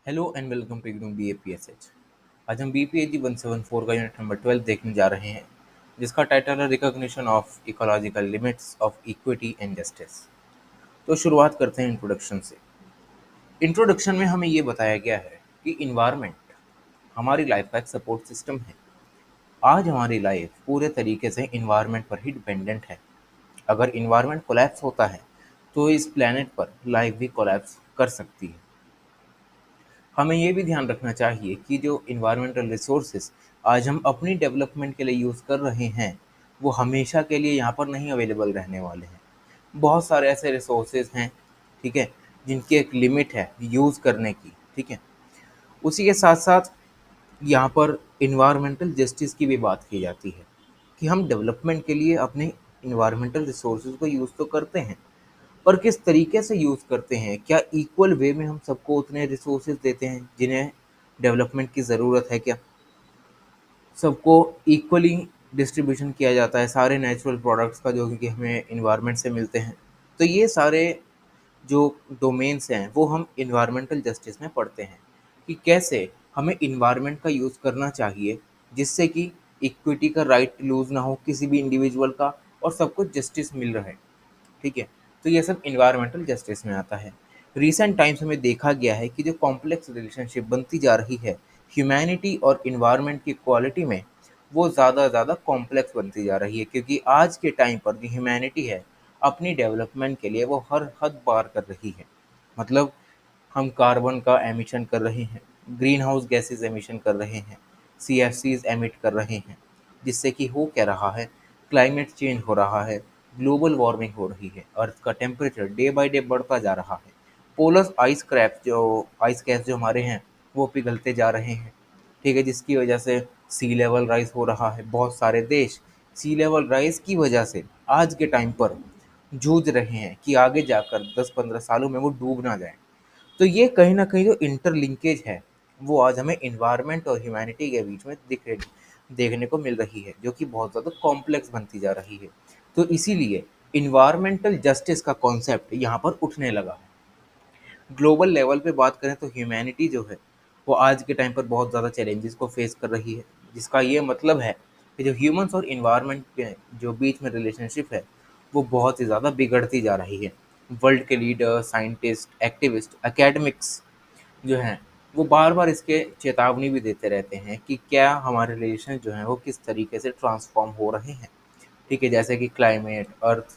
Hello and welcome to IGNOU BAPSH। आज हम BPAG 174 का यूनिट नंबर 12 देखने जा रहे हैं, जिसका टाइटल है recognition of ecological limits of equity and justice. तो शुरुआत करते हैं इंट्रोडक्शन से। इंट्रोडक्शन में हमें ये बताया गया है कि इन्वायरमेंट हमारी लाइफ का एक सपोर्ट सिस्टम है। आज हमारी लाइफ पूरे तरीके से इन्वायरमेंट पर ही डिपेंडेंट है। अगर इन्वायरमेंट कोलैप्स होता है तो इस प्लेनेट पर लाइफ भी कोलैप्स कर सकती है। हमें ये भी ध्यान रखना चाहिए कि जो इन्वायरमेंटल रिसोर्सेज आज हम अपनी डेवलपमेंट के लिए यूज़ कर रहे हैं, वो हमेशा के लिए यहाँ पर नहीं अवेलेबल रहने वाले हैं। बहुत सारे ऐसे रिसोर्सेज हैं, ठीक है, जिनकी एक लिमिट है यूज़ करने की, ठीक है। उसी के साथ साथ यहाँ पर इन्वायरमेंटल जस्टिस की भी बात की जाती है कि हम डेवलपमेंट के लिए अपने इन्वायरमेंटल रिसोर्सेज को यूज़ तो करते हैं, पर किस तरीके से यूज़ करते हैं? क्या इक्वल वे में हम सबको उतने रिसोर्सेज देते हैं जिन्हें डेवलपमेंट की ज़रूरत है क्या? सबको इक्वली डिस्ट्रीब्यूशन किया जाता है सारे नेचुरल प्रोडक्ट्स का जो कि हमें इन्वायरमेंट से मिलते हैं। तो ये सारे जो डोमेन्स हैं वो हम इन्वायरमेंटल जस्टिस में पढ़ते हैं कि कैसे हमें इन्वायरमेंट का यूज़ करना चाहिए जिससे कि इक्विटी का राइट लूज़ ना हो किसी भी इंडिविजुअल का, और सबको जस्टिस मिल रहे। ठीक है, तो ये सब इन्वायरमेंटल जस्टिस में आता है। रिसेंट टाइम्स में देखा गया है कि जो कॉम्प्लेक्स रिलेशनशिप बनती जा रही है ह्यूमैनिटी और इन्वायरमेंट की क्वालिटी में, वो ज़्यादा कॉम्प्लेक्स बनती जा रही है, क्योंकि आज के टाइम पर जो ह्यूमैनिटी है अपनी डेवलपमेंट के लिए वो हर हद पार कर रही है। मतलब हम कार्बन का एमिशन कर रहे हैं, ग्रीन हाउस गैसेज एमिशन कर रहे हैं, CFCs एमिट कर रहे हैं, जिससे कि हो क्या रहा है, क्लाइमेट चेंज हो रहा है, ग्लोबल वार्मिंग हो रही है, अर्थ का टेम्परेचर डे बाय डे बढ़ता जा रहा है, पोलर आइस कैप जो हमारे हैं वो पिघलते जा रहे हैं। ठीक है, जिसकी वजह से सी लेवल राइज हो रहा है। बहुत सारे देश सी लेवल राइज की वजह से आज के टाइम पर जूझ रहे हैं कि आगे जाकर 10-15 सालों में वो डूब ना जाए। तो ये कहीं न कहीं जो इंटरलिंकेज है, वो आज हमें एनवायरनमेंट और ह्यूमैनिटी के बीच में देखने को मिल रही है, जो कि बहुत ज़्यादा कॉम्प्लेक्स बनती जा रही है। तो इसीलिए एनवायरमेंटल जस्टिस का कॉन्सेप्ट यहाँ पर उठने लगा है। ग्लोबल लेवल पे बात करें तो ह्यूमैनिटी जो है, वो आज के टाइम पर बहुत ज़्यादा चैलेंजेस को फेस कर रही है, जिसका ये मतलब है कि जो ह्यूमन्स और इन्वायरमेंट के जो बीच में रिलेशनशिप है, वो बहुत ही ज़्यादा बिगड़ती जा रही है। वर्ल्ड के लीडर, साइंटिस्ट, एक्टिविस्ट, एकेडमिक्स जो हैं, वो बार-बार इसके चेतावनी भी देते रहते हैं कि क्या हमारे रिलेशन जो हैं, वो किस तरीके से ट्रांसफ़ॉर्म हो रहे हैं। ठीक है, जैसे कि क्लाइमेट, अर्थ,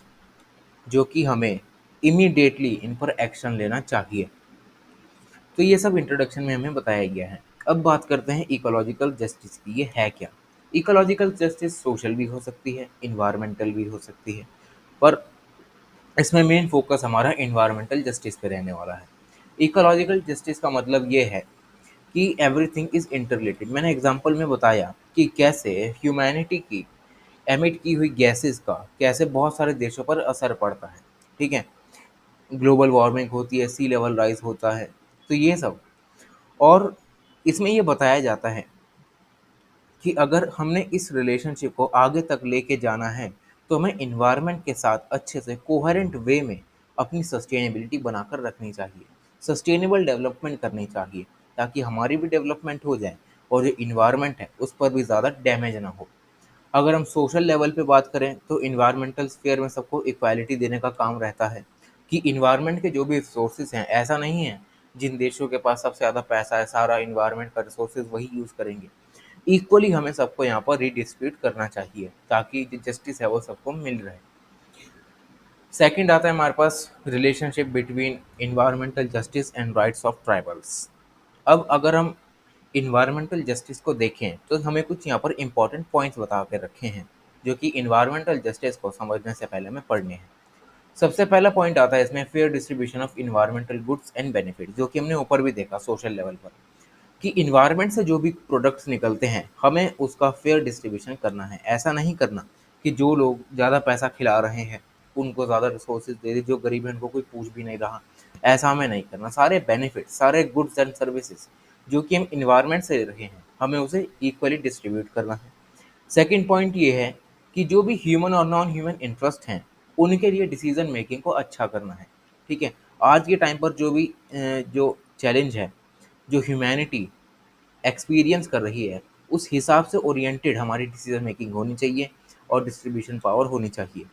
जो कि हमें इमीडिएटली इन पर एक्शन लेना चाहिए। तो ये सब इंट्रोडक्शन में हमें बताया गया है। अब बात करते हैं इकोलॉजिकल जस्टिस की, ये है क्या? इकोलॉजिकल जस्टिस सोशल भी हो सकती है, इन्वायरमेंटल भी हो सकती है, पर इसमें मेन फोकस हमारा इन्वायरमेंटल जस्टिस पे रहने वाला है। इकोलॉजिकल जस्टिस का मतलब ये है कि एवरीथिंग इज़ इंटररिलेटेड। मैंने एग्जांपल में बताया कि कैसे ह्यूमैनिटी की एमिट की हुई गैसेज़ का कैसे बहुत सारे देशों पर असर पड़ता है, ठीक है? ग्लोबल वार्मिंग होती है, सी लेवल राइज़ होता है, तो ये सब। और इसमें ये बताया जाता है कि अगर हमने इस रिलेशनशिप को आगे तक लेके जाना है, तो हमें एनवायरनमेंट के साथ अच्छे से कोहेरेंट वे में अपनी सस्टेनेबिलिटी बनाकर रखनी चाहिए। सस्टेनेबल डेवलपमेंट करनी चाहिए, ताकि हमारी भी डेवलपमेंट हो जाए और जो एनवायरनमेंट है उस पर भी ज़्यादा डैमेज ना हो। अगर हम सोशल लेवल पे बात करें तो इन्वायरमेंटल स्फीयर में सबको इक्वालिटी देने का काम रहता है कि इन्वायरमेंट के जो भी रिसोर्सेज हैं, ऐसा नहीं है जिन देशों के पास सबसे ज़्यादा पैसा है सारा इन्वायरमेंट का रिसोर्सेज वही यूज़ करेंगे। इक्वली हमें सबको यहाँ पर रिडिस्ट्रीब्यूट करना चाहिए ताकि जो जस्टिस है वो सबको मिल रहे। सेकंड आता है हमारे पास relationship between environmental justice and rights of tribals. अब अगर हम इन्वायरमेंटल जस्टिस को देखें तो हमें कुछ यहाँ पर इम्पोर्टेंट पॉइंट्स बता के रखे हैं, जो कि इन्वायरमेंटल जस्टिस को समझने से पहले हमें पढ़ने हैं। सबसे पहला पॉइंट आता है इसमें fair distribution of environmental goods and benefit, जो कि हमने ऊपर भी देखा सोशल लेवल पर कि इन्वायरमेंट से जो भी प्रोडक्ट्स निकलते हैं हमें उसका फेयर डिस्ट्रीब्यूशन करना है। ऐसा नहीं करना कि जो लोग ज़्यादा पैसा खिला रहे हैं उनको ज़्यादा रिसोर्सेज दे दे, जो गरीब हैं उनको कोई पूछ भी नहीं रहा। ऐसा हमें नहीं करना। सारे बेनिफिट, सारे गुड्स एंड सर्विसेज जो कि हम इन्वायरमेंट से ले रहे हैं, हमें उसे इक्वली डिस्ट्रीब्यूट करना है। सेकंड पॉइंट ये है कि जो भी ह्यूमन और नॉन ह्यूमन इंटरेस्ट हैं, उनके लिए डिसीजन मेकिंग को अच्छा करना है। ठीक है, आज के टाइम पर जो भी जो चैलेंज है जो ह्यूमैनिटी एक्सपीरियंस कर रही है, उस हिसाब से ओरिएंटेड हमारी डिसीजन मेकिंग होनी चाहिए और डिस्ट्रीब्यूशन पावर होनी चाहिए।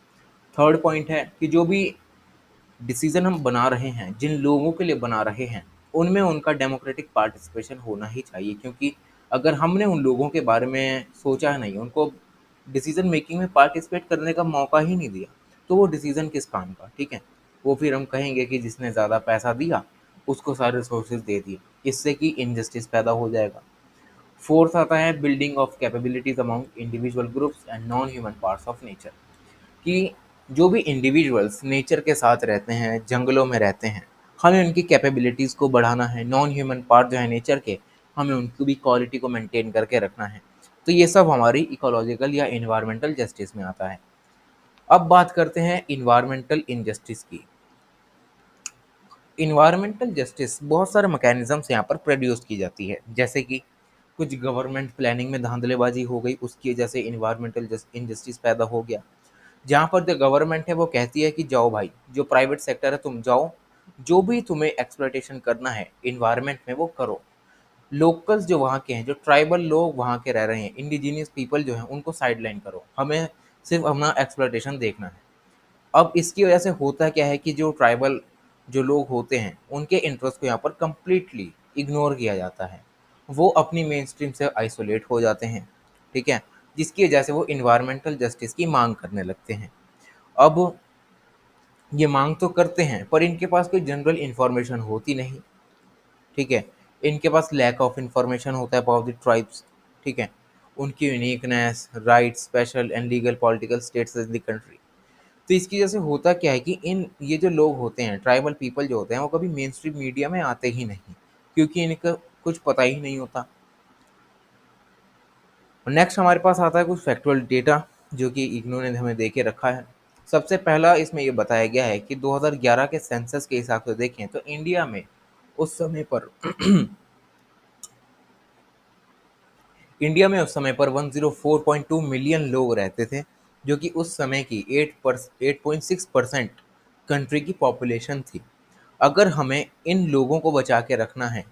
थर्ड पॉइंट है कि जो भी डिसीजन हम बना रहे हैं, जिन लोगों के लिए बना रहे हैं, उनमें उनका डेमोक्रेटिक पार्टिसिपेशन होना ही चाहिए, क्योंकि अगर हमने उन लोगों के बारे में सोचा नहीं, उनको डिसीजन मेकिंग में पार्टिसिपेट करने का मौका ही नहीं दिया, तो वो डिसीजन किस काम का, ठीक है। वो फिर हम कहेंगे कि जिसने ज़्यादा पैसा दिया उसको सारे रिसोर्सेज दे दिए, इससे कि इनजस्टिस पैदा हो जाएगा। फोर्थ आता है building of capabilities among individual groups and non human parts of nature, कि जो भी इंडिविजुअल्स नेचर के साथ रहते हैं, जंगलों में रहते हैं, हमें उनकी कैपेबिलिटीज़ को बढ़ाना है। नॉन ह्यूमन पार्ट जो है नेचर के, हमें उनकी भी क्वालिटी को मेंटेन करके रखना है। तो ये सब हमारी इकोलॉजिकल या इन्वायरमेंटल जस्टिस में आता है। अब बात करते हैं इन्वायरमेंटल इनजस्टिस की। इन्वायरमेंटल जस्टिस बहुत सारे मैकेनिज्म से यहाँ पर प्रोड्यूस की जाती है, जैसे कि कुछ गवर्नमेंट प्लानिंग में धांधलेबाजी हो गई, उसकी वजह से इन्वायरमेंटल इनजस्टिस पैदा हो गया। जहाँ पर जो गवर्नमेंट है वो कहती है कि जाओ भाई, जो प्राइवेट सेक्टर है तुम जाओ, जो भी तुम्हें एक्सप्लॉयटेशन करना है इन्वायरमेंट में वो करो। लोकल्स जो वहाँ के हैं, जो ट्राइबल लोग वहाँ के रह रहे हैं, इंडिजीनियस पीपल जो हैं, उनको साइडलाइन करो, हमें सिर्फ अपना एक्सप्लॉयटेशन देखना है। अब इसकी वजह से होता क्या है कि जो ट्राइबल जो लोग होते हैं, उनके इंटरेस्ट को यहाँ पर कंप्लीटली इग्नोर किया जाता है। वो अपनी मेन स्ट्रीम से आइसोलेट हो जाते हैं, ठीक है, जिसकी वजह से वो इन्वायरमेंटल जस्टिस की मांग करने लगते हैं। अब ये मांग तो करते हैं, पर इनके पास कोई जनरल इन्फॉर्मेशन होती नहीं, ठीक है। इनके पास लैक ऑफ इन्फॉर्मेशन होता है अबाउट द ट्राइब्स, ठीक है, उनकी uniqueness, right, special and legal political states in the country. तो इसकी वजह से होता क्या है कि इन ये जो लोग होते हैं, ट्राइबल पीपल जो होते हैं, वो कभी मेन स्ट्रीम मीडिया में आते ही नहीं, क्योंकि इनका कुछ पता ही नहीं होता। नेक्स्ट हमारे पास आता है कुछ फैक्चुअल डेटा जो कि इग्नू ने हमें दे के रखा है। सबसे पहला इसमें ये बताया गया है कि 2011 के सेंसस के हिसाब से देखें तो इंडिया में उस समय पर इंडिया में उस समय पर 104.2 मिलियन लोग रहते थे, जो कि उस समय की 8.6% कंट्री की पॉपुलेशन थी। अगर हमें इन लोगों को बचा के रखना है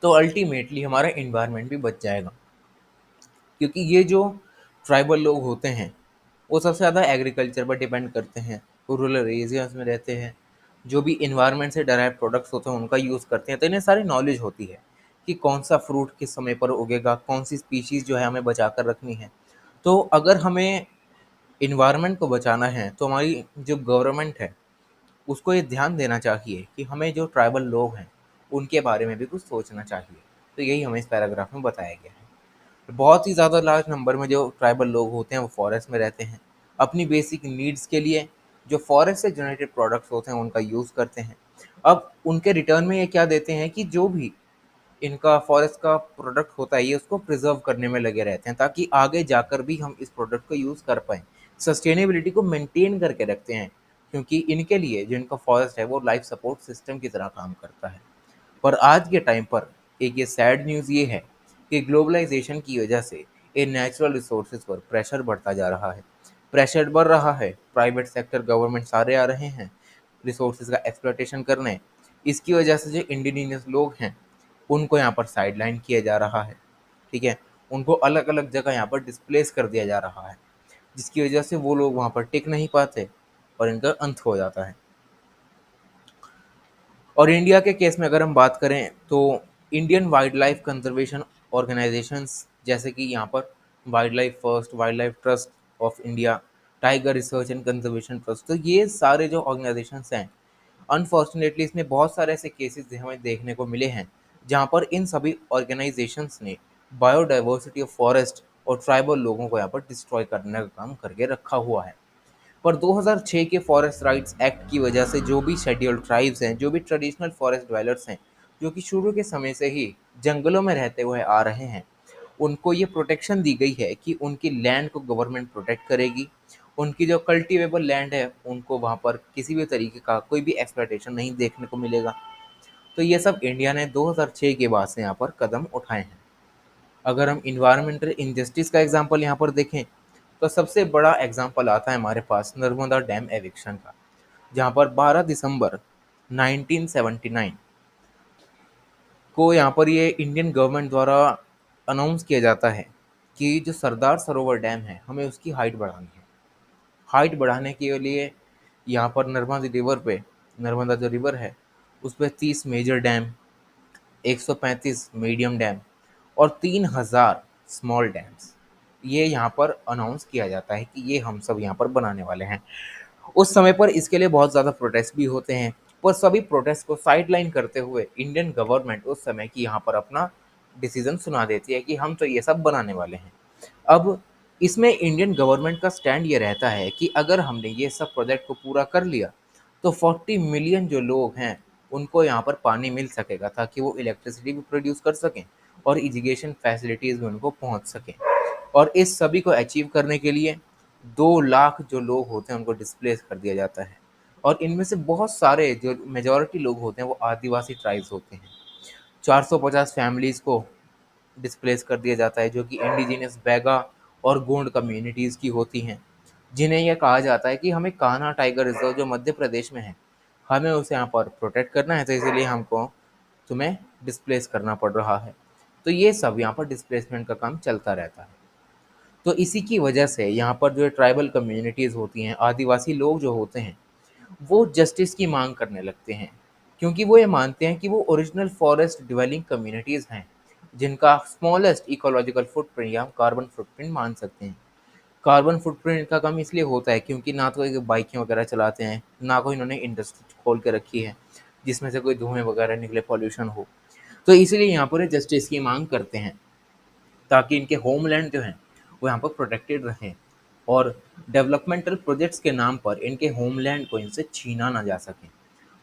तो अल्टीमेटली हमारा इन्वायरमेंट भी बच जाएगा, क्योंकि ये जो ट्राइबल लोग होते हैं वो सबसे ज़्यादा एग्रीकल्चर पर डिपेंड करते हैं, रूरल एरियाज में रहते हैं, जो भी इन्वायरमेंट से डराइव प्रोडक्ट्स होते हैं उनका यूज़ करते हैं, तो इन्हें सारी नॉलेज होती है कि कौन सा फ्रूट किस समय पर उगेगा, कौन सी स्पीशीज़ जो है हमें बचा कर रखनी है। तो अगर हमें इन्वायरमेंट को बचाना है तो हमारी जो गवर्नमेंट है उसको ये ध्यान देना चाहिए कि हमें जो ट्राइबल लोग हैं उनके बारे में भी कुछ सोचना चाहिए। तो यही हमें इस पैराग्राफ में बताया गया है। बहुत ही ज़्यादा लार्ज नंबर में जो ट्राइबल लोग होते हैं वो फॉरेस्ट में रहते हैं, अपनी बेसिक नीड्स के लिए जो फॉरेस्ट से जनरेटेड प्रोडक्ट्स होते हैं उनका यूज़ करते हैं। अब उनके रिटर्न में ये क्या देते हैं कि जो भी इनका फॉरेस्ट का प्रोडक्ट होता है ये उसको प्रिजर्व करने में लगे रहते हैं, ताकि आगे जाकर भी हम इस प्रोडक्ट को यूज़ कर पाएँ। सस्टेनेबिलिटी को मेंटेन करके रखते हैं, क्योंकि इनके लिए जो इनका फॉरेस्ट है वो लाइफ सपोर्ट सिस्टम की तरह काम करता है। पर आज के टाइम पर एक ये सैड न्यूज़ ये है कि ग्लोबलाइजेशन की वजह से इन नेचुरल रिसोर्सेज पर प्रेशर बढ़ता जा रहा है। प्रेशर बढ़ रहा है, प्राइवेट सेक्टर, गवर्नमेंट सारे आ रहे हैं रिसोर्सेज का एक्सप्लॉयटेशन करने। इसकी वजह से जो इंडिजिनियस लोग हैं उनको यहाँ पर साइडलाइन किया जा रहा है, ठीक है, उनको अलग अलग जगह यहाँ पर डिस्प्लेस कर दिया जा रहा है, जिसकी वजह से वो लोग वहाँ पर टिक नहीं पाते और इनका अंत हो जाता है। और इंडिया के केस में अगर हम बात करें तो Indian wild life conservation organisations, जैसे कि यहाँ पर wild life first, wild life trust of India, tiger research and conservation trust, तो ये सारे जो ऑर्गेनाइजेशंस हैं, अनफॉर्चुनेटली इसमें बहुत सारे ऐसे केसेस हमें देखने को मिले हैं जहाँ पर इन सभी ऑर्गेनाइजेशंस ने बायोडाइवर्सिटी ऑफ फॉरेस्ट और ट्राइबल लोगों को यहाँ पर डिस्ट्रॉय करने का काम करके रखा हुआ है। पर 2006 के फॉरेस्ट राइट्स एक्ट की वजह से जो भी शेड्यूल्ड ट्राइब्स हैं, जो भी ट्रेडिशनल फॉरेस्ट ड्वेलर्स हैं, जो कि शुरू के समय से ही जंगलों में रहते हुए आ रहे हैं, उनको ये प्रोटेक्शन दी गई है कि उनकी लैंड को गवर्नमेंट प्रोटेक्ट करेगी। उनकी जो कल्टीवेबल लैंड है उनको वहाँ पर किसी भी तरीके का कोई भी एक्सप्लॉयटेशन नहीं देखने को मिलेगा। तो ये सब इंडिया ने 2006 के बाद से यहाँ पर कदम उठाए हैं। अगर हम इन्वायरमेंटल इनजस्टिस का एग्जांपल यहाँ पर देखें तो सबसे बड़ा एग्जांपल आता है हमारे पास नर्मदा डैम एविक्शन का, जहाँ पर 12 दिसंबर 1979 को यहाँ पर ये इंडियन गवर्नमेंट द्वारा अनाउंस किया जाता है कि जो सरदार सरोवर डैम है, हमें उसकी हाइट बढ़ानी है। हाइट बढ़ाने के लिए यहाँ पर नर्मदा जो रिवर है, उस पे 30 मेजर डैम, 135 मीडियम डैम और 3000 स्मॉल डैम्स, ये यहाँ पर अनाउंस किया जाता है कि ये हम सब यहाँ पर बनाने वाले हैं। उस समय पर इसके लिए बहुत ज़्यादा प्रोटेस्ट भी होते हैं, पर सभी प्रोटेस्ट को साइडलाइन करते हुए इंडियन गवर्नमेंट उस समय की यहाँ पर अपना डिसीजन सुना देती है कि हम तो ये सब बनाने वाले हैं। अब इसमें इंडियन गवर्नमेंट का स्टैंड ये रहता है कि अगर हमने ये सब प्रोजेक्ट को पूरा कर लिया तो 40 मिलियन जो लोग हैं उनको यहाँ पर पानी मिल सकेगा, ताकि वो इलेक्ट्रिसिटी भी प्रोड्यूस कर सकें और एजुकेशन फैसिलिटीज़ भी उनको पहुँच सकें। और इस सभी को अचीव करने के लिए 2 लाख जो लोग होते हैं उनको डिस्प्लेस कर दिया जाता है। और इनमें से बहुत सारे जो मेजॉरिटी लोग होते हैं वो आदिवासी ट्राइब्स होते हैं। 450 फैमिलीज़ को डिस्प्लेस कर दिया जाता है, जो कि इंडिजिनस बैगा और गोंड कम्युनिटीज़ की होती हैं, जिन्हें यह कहा जाता है कि हमें कान्हा टाइगर रिजर्व जो मध्य प्रदेश में है, हमें उसे यहाँ पर प्रोटेक्ट करना है, तो इसीलिए हमको तुम्हें डिस्प्लेस करना पड़ रहा है। तो ये सब यहाँ पर डिस्प्लेसमेंट का काम चलता रहता है। तो इसी की वजह से यहाँ पर जो ट्राइबल कम्युनिटीज़ होती हैं, आदिवासी लोग जो होते हैं, वो जस्टिस की मांग करने लगते हैं, क्योंकि वो ये मानते हैं कि वो ओरिजिनल फॉरेस्ट डिवेलिंग कम्युनिटीज़ हैं, जिनका स्मॉलेस्ट इकोलॉजिकल फुटप्रिंट या कार्बन फुटप्रिंट मान सकते हैं। कार्बन फुटप्रिंट का कम इसलिए होता है क्योंकि ना तो ये बाइकें वगैरह चलाते हैं, ना कोई इन्होंने इंडस्ट्री खोल के रखी है जिसमें से कोई धुएं वगैरह निकले, पॉल्यूशन हो। तो इसीलिए यहाँ पर जस्टिस की मांग करते हैं, ताकि इनके होमलैंड जो हैं वो यहाँ पर प्रोटेक्टेड रहें और डेवलपमेंटल प्रोजेक्ट्स के नाम पर इनके होमलैंड को इनसे छीना ना जा सके।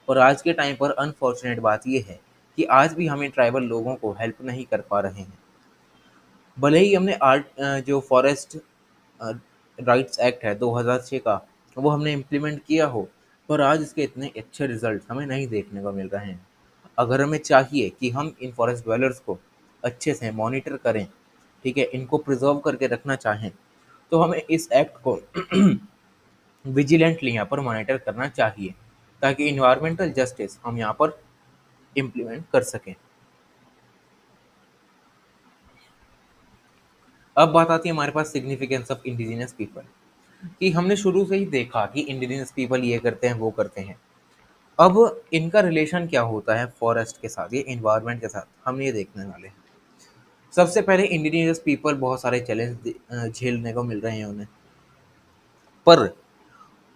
और आज के टाइम पर अनफॉर्चुनेट बात ये है कि आज भी हम इन ट्राइबल लोगों को हेल्प नहीं कर पा रहे हैं। भले ही हमने जो फॉरेस्ट राइट्स एक्ट है 2006 का, वो हमने इम्प्लीमेंट किया हो, पर आज इसके इतने अच्छे रिजल्ट हमें नहीं देखने को मिल रहे हैं। अगर हमें चाहिए कि हम इन फॉरेस्ट ड्वेलर्स को अच्छे से मॉनिटर करें, ठीक है, इनको प्रिजर्व करके रखना चाहें, तो हमें इस एक्ट को विजिलेंटली यहाँ पर मॉनिटर करना चाहिए, ताकि इन्वायरमेंटल जस्टिस हम यहाँ पर इम्प्लीमेंट कर सकें। अब बात आती है हमारे पास सिग्निफिकेंस ऑफ इंडिजिनियस पीपल, कि हमने शुरू से ही देखा कि इंडिजिनियस पीपल ये करते हैं, वो करते हैं। अब इनका रिलेशन क्या होता है फॉरेस्ट के साथ, ये इन्वायरमेंट के साथ, हम ये देखने वाले हैं। सबसे पहले इंडिजिनियस पीपल बहुत सारे चैलेंज झेलने को मिल रहे हैं उन्हें, पर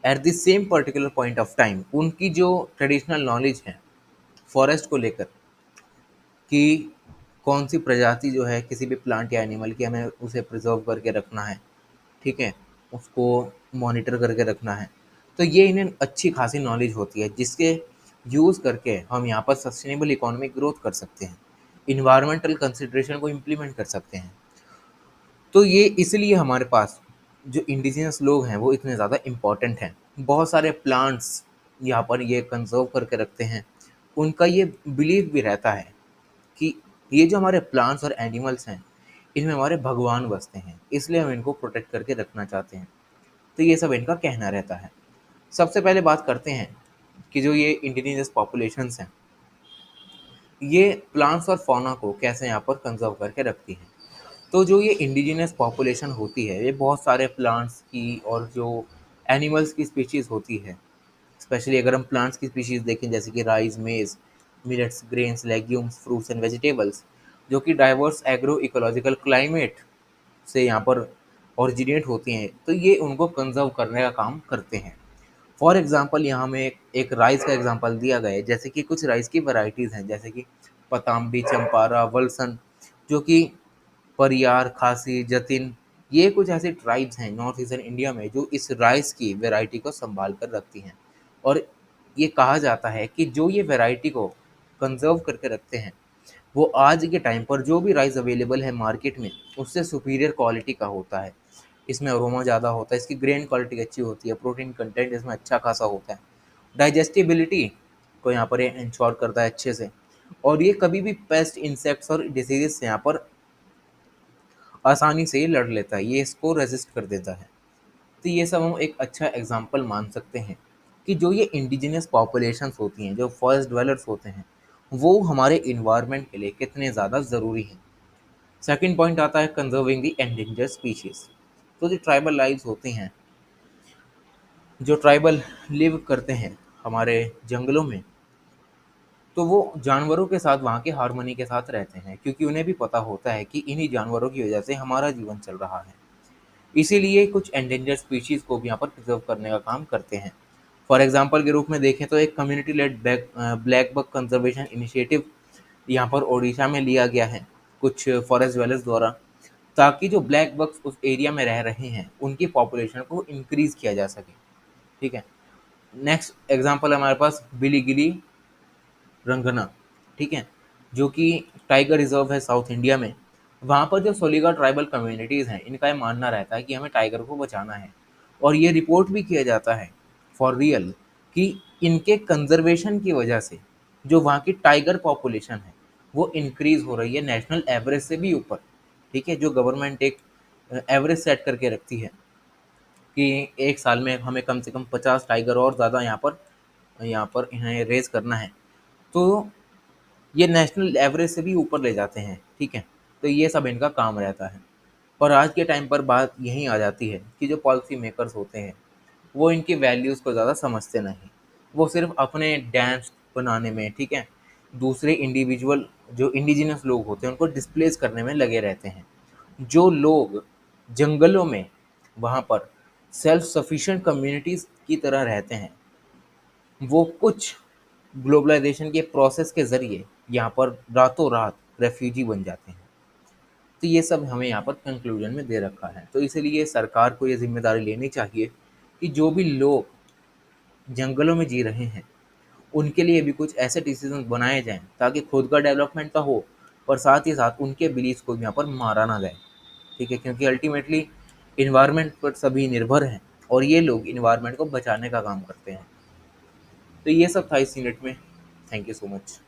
at the same particular point of time उनकी जो ट्रेडिशनल नॉलेज है फॉरेस्ट को लेकर, कि कौन सी प्रजाति जो है किसी भी प्लांट या एनिमल की, हमें उसे प्रिजर्व करके रखना है, ठीक है, उसको मॉनिटर करके रखना है, तो ये इन्हें अच्छी खासी नॉलेज होती है, जिसके यूज़ करके हम यहाँ पर सस्टेनेबल इकोनॉमिक ग्रोथ कर सकते हैं, इन्वायरमेंटल कंसिड्रेशन को इम्प्लीमेंट कर सकते हैं। तो ये इसलिए हमारे पास जो इंडिजिनस लोग हैं वो इतने ज़्यादा इम्पोर्टेंट हैं। बहुत सारे प्लांट्स यहाँ पर ये कंजर्व करके रखते हैं। उनका ये बिलीव भी रहता है कि ये जो हमारे प्लांट्स और एनिमल्स हैं, इनमें हमारे भगवान बसते हैं, इसलिए हम इनको प्रोटेक्ट करके रखना चाहते हैं। तो ये सब इनका कहना रहता है। सबसे पहले बात करते हैं कि जो ये इंडिजिनस पॉपुलेशंस हैं, ये प्लांट्स और फौना को कैसे यहाँ पर कंजर्व करके रखती हैं। तो जो ये इंडिजिनस पॉपुलेशन होती है, ये बहुत सारे प्लांट्स की और जो एनिमल्स की स्पीशीज़ होती है। स्पेशली अगर हम प्लांट्स की स्पीशीज़ देखें, जैसे कि राइस, मेज़, millets, grains, legumes, fruits and vegetables, जो कि डाइवर्स एग्रो इकोलॉजिकल क्लाइमेट से यहाँ पर ओरिजिनेट होती हैं, तो ये उनको कंजर्व करने का काम करते हैं। फॉर एग्जांपल यहाँ में एक राइस का एग्जांपल दिया गया है, जैसे कि कुछ राइस की वैरायटीज़ हैं, जैसे कि पताम्बी, चंपारा, वलसन, जो कि परियार, खासी, जतिन, ये कुछ ऐसे ट्राइब्स हैं नॉर्थ ईस्टर्न इंडिया में जो इस राइस की वैरायटी को संभाल कर रखती हैं। और ये कहा जाता है कि जो ये वैरायटी को कंजर्व करके रखते हैं, वो आज के टाइम पर जो भी राइस अवेलेबल है मार्केट में, उससे सुपीरियर क्वालिटी का होता है। इसमें अरोमा ज़्यादा होता है, इसकी ग्रेन क्वालिटी अच्छी होती है, प्रोटीन कंटेंट इसमें अच्छा खासा होता है, डाइजेस्टिबिलिटी को यहाँ पर ये इंश्योर करता है अच्छे से, और ये कभी भी पेस्ट, इंसेक्ट्स और डिसीजेज से यहाँ पर आसानी से ये लड़ लेता है, ये इसको रेजिस्ट कर देता है। तो ये सब हम एक अच्छा एग्जाम्पल मान सकते हैं कि जो ये इंडिजिनियस पॉपुलेशंस होती हैं, जो फॉरेस्ट ड्वेलर्स होते हैं, वो हमारे इन्वायरमेंट के लिए कितने ज़्यादा ज़रूरी हैं। सेकंड पॉइंट आता है कंजर्विंग द एंडेंजर्ड स्पीशीज। तो जो ट्राइबल लाइव्स होती हैं, जो ट्राइबल लिव करते हैं हमारे जंगलों में, तो वो जानवरों के साथ वहाँ के हार्मनी के साथ रहते हैं, क्योंकि उन्हें भी पता होता है कि इन्हीं जानवरों की वजह से हमारा जीवन चल रहा है। इसीलिए कुछ एंडेंजर्ड स्पीशीज को भी यहाँ पर प्रिजर्व करने का काम करते हैं। फॉर एग्जाम्पल के रूप में देखें तो एक community led blackbuck conservation initiative यहाँ पर ओडिशा में लिया गया है कुछ फॉरेस्ट ड्वेलर्स द्वारा, ताकि जो ब्लैक बक्स उस एरिया में रह रहे हैं उनकी पॉपुलेशन को इंक्रीज किया जा सके। ठीक है। नेक्स्ट एग्जाम्पल हमारे पास बिली गिली रंगना, ठीक है, जो कि टाइगर रिजर्व है साउथ इंडिया में। वहाँ पर जो सोलिगा ट्राइबल कम्युनिटीज़ हैं, इनका ये मानना रहता है कि हमें टाइगर को बचाना है, और ये रिपोर्ट भी किया जाता है फॉर रियल कि इनके कंजर्वेशन की वजह से जो वहाँ की टाइगर पॉपुलेशन है वो इंक्रीज हो रही है नेशनल एवरेज से भी ऊपर। ठीक है, जो गवर्नमेंट एक एवरेज सेट करके रखती है कि एक साल में हमें कम से कम 50 टाइगर और ज़्यादा यहाँ पर इन्हें रेज करना है, तो ये नेशनल एवरेज से भी ऊपर ले जाते हैं। ठीक है, तो ये सब इनका काम रहता है। पर आज के टाइम पर बात यहीं आ जाती है कि जो पॉलिसी मेकर्स होते हैं वो इनकी वैल्यूज़ को ज़्यादा समझते नहीं। वो सिर्फ अपने डैम्स बनाने में, ठीक है, दूसरे इंडिविजुअल जो इंडिजिनस लोग होते हैं उनको डिस्प्लेस करने में लगे रहते हैं। जो लोग जंगलों में वहाँ पर सेल्फ सफिशिएंट कम्युनिटीज़ की तरह रहते हैं, वो कुछ ग्लोबलाइजेशन के प्रोसेस के ज़रिए यहाँ पर रातों रात रेफ्यूजी बन जाते हैं। तो ये सब हमें यहाँ पर कंक्लूजन में दे रखा है। तो इसीलिए सरकार को ये ज़िम्मेदारी लेनी चाहिए कि जो भी लोग जंगलों में जी रहे हैं, उनके लिए भी कुछ ऐसे डिसीजन बनाए जाएँ ताकि खुद का डेवलपमेंट तो हो, और साथ ही साथ उनके बिलीव्स को भी यहाँ पर मारा ना जाए। ठीक है, क्योंकि अल्टीमेटली इन्वायरमेंट पर सभी निर्भर हैं और ये लोग इन्वायरमेंट को बचाने का काम करते हैं। तो ये सब था इस यूनिट में। Thank you so much.